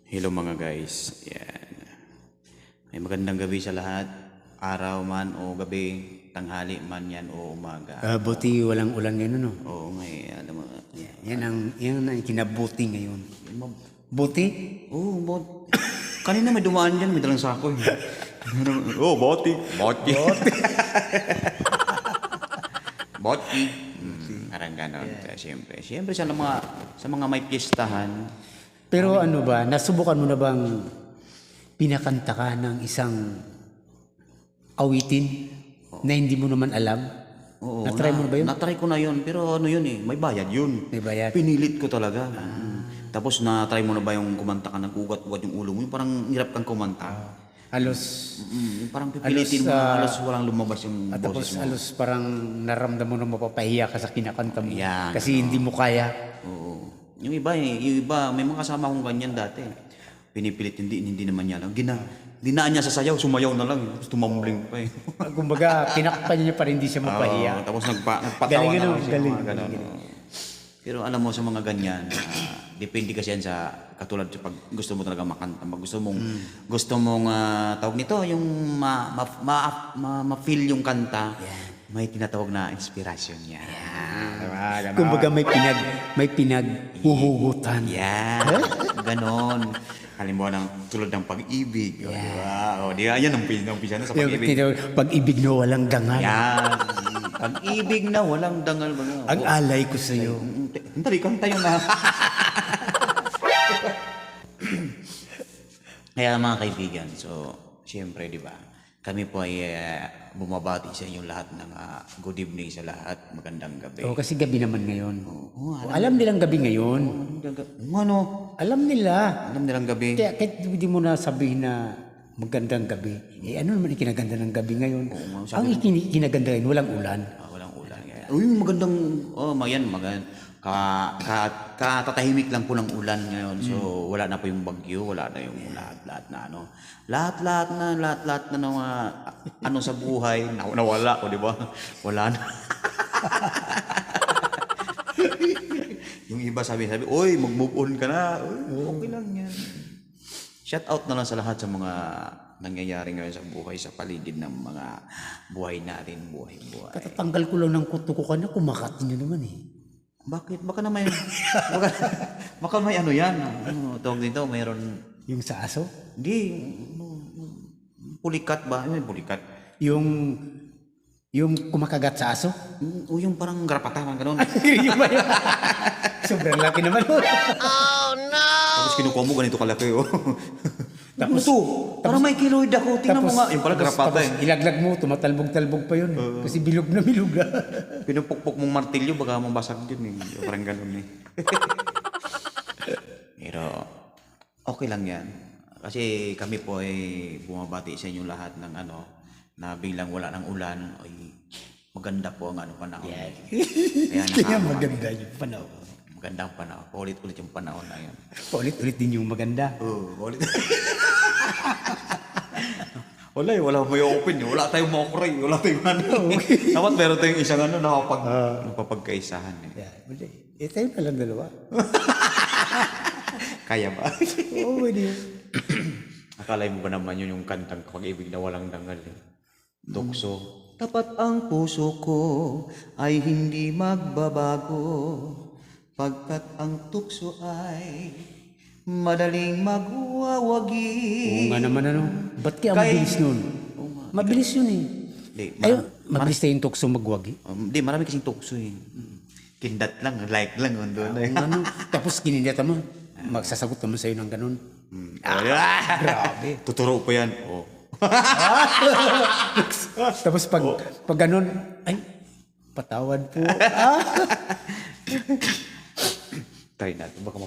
Hello mga guys. Yan. May magandang gabi sa lahat. Araw man o gabi, tanghali man yan o umaga. Buti walang ulan ngayon, no? Oo nga eh. Alam mo. Yan ang kinabuti ngayon. Buti? Oo, kanina may dumaan dyan, may dalang sako. Oh, boti. Boti. Boti. Parang ganon. Siyempre sa mga may pistahan. Pero ano ba, nasubukan mo na bang pinakanta ka ng isang awitin na hindi mo naman alam? Oo, Na-try mo na ba yun? Na-try ko na yun, pero ano yun eh, may bayad yun. May bayad? Pinilit ko talaga. Tapos na-try mo na ba yung kumanta ka, nag-ugat-ugat yung ulo mo, yung parang hirap kang kumanta. Halos, Yung parang pipilitin mo, halos walang lumabas yung at tapos boses mo. halos parang naramdaman mo na mapapahiya ka sa kinakanta mo. Yan, Kasi hindi mo kaya. Oo. Yung iba, may mga kasama akong ganyan dati. Pinipilit, hindi naman niya lang. Dinaan niya sa sayaw, sumayaw na lang. Tapos tumambling pa eh. Kumbaga, kinakpan niya pa rin, hindi siya mapahiya. Oo, tapos nagpatawa Galing na ano, lang siya. galing. Mga ganun. Pero alam mo sa mga ganyan, depende kasi yan sa katulad sa pag gusto mo talaga makanta, pag gusto mong tawag nito yung ma-feel yung kanta. May tinatawag na inspirasyon niya. Kumbaga may pinaghuhugutan. Yan. Ganon. Halimbawa ng tulad ng pag-ibig. O, diba? O, di ba? Yan ang pisa na sa pag-ibig. Pag-ibig na walang dangal. Yan. Pag-ibig na walang dangal. Ang alay ko sa iyo. Hindi, kanta yun na. Kaya mga kaibigan, so, siyempre, di ba? Kami po ay bumabati sa inyong lahat ng good evening sa lahat. Magandang gabi. Kasi gabi naman ngayon. Alam nilang gabi ngayon. Ano? Alam nila. Alam nilang gabi. Kaya kahit hindi mo na sabihin na magandang gabi. Ano naman ikinaganda ng gabi ngayon? Ang ikinaganda ngayon, walang ulan. Walang ulan. Uy, magandang, katatahimik lang po ng ulan ngayon. So, wala na po yung bagyo, wala na yung lahat-lahat na ano. Lahat-lahat na ng ano sa buhay, nawala, o di ba? Wala na. Yung iba sabi, oy, mag-move on ka na. Uy, okay lang yan. Shout out na lang sa lahat sa mga nangyayari ngayon sa buhay, sa paligid ng mga buhay natin, buhay. Katatanggal ko lang ng kuto ko kana, kumakat nyo naman eh. Bakit? Baka naman baka may ano yan. Ano, tawag dito, mayroon. Yung sa aso? Hindi. Pulikat ba? May pulikat. Yung kumakagat sa aso? O yung parang garapatan, gano'n. Yung ba yun? Sobrang laki naman. Oh no! Tapos kinukuha mo ganito kalaki, oh. Tapos, parang may kiloid ako. Tingnan mo nga. Yung pala garapata eh. Ilaglag mo, tumatalbog-talbog pa yun. Kasi bilog na. Pinupukpok mong martilyo, baka mabasag din eh. Parang gano'n eh. Pero, okay lang yan. Kasi kami po ay bumabati sa inyo lahat ng ano, na biglang wala ng ulan, ay maganda po ang ano panahon. Kaya maganda yung panahon. Magandang panahon. Paulit-ulit yung panahon na yan. Paulit-ulit din yung maganda. Paulit. Wala may open yun. Wala tayong mokray. Wala tayong ano. Dapat meron tayong isang ano napapagkaisahan eh. Tayo na lang dalawa. Kaya ba? Oo, pwede yun. Akala mo ba naman yun yung kantang pag-ibig na walang dangal eh? Tukso. Tapat ang puso ko ay hindi magbabago pagkat ang tukso ay madaling magwawagi. Oo nga naman ano. Ba't kaya mabilis nun? Mabilis yun eh. Mabilis tayo yung tukso magwagi. Hindi, marami kasing tukso eh. Kindat lang, like lang. Tapos kinindata mo, magsasagot naman sa'yo ng ganun. Grabe. Tuturo pa yan. Oh. Tapos pag ganun, ay, patawad po. Try natin. Baka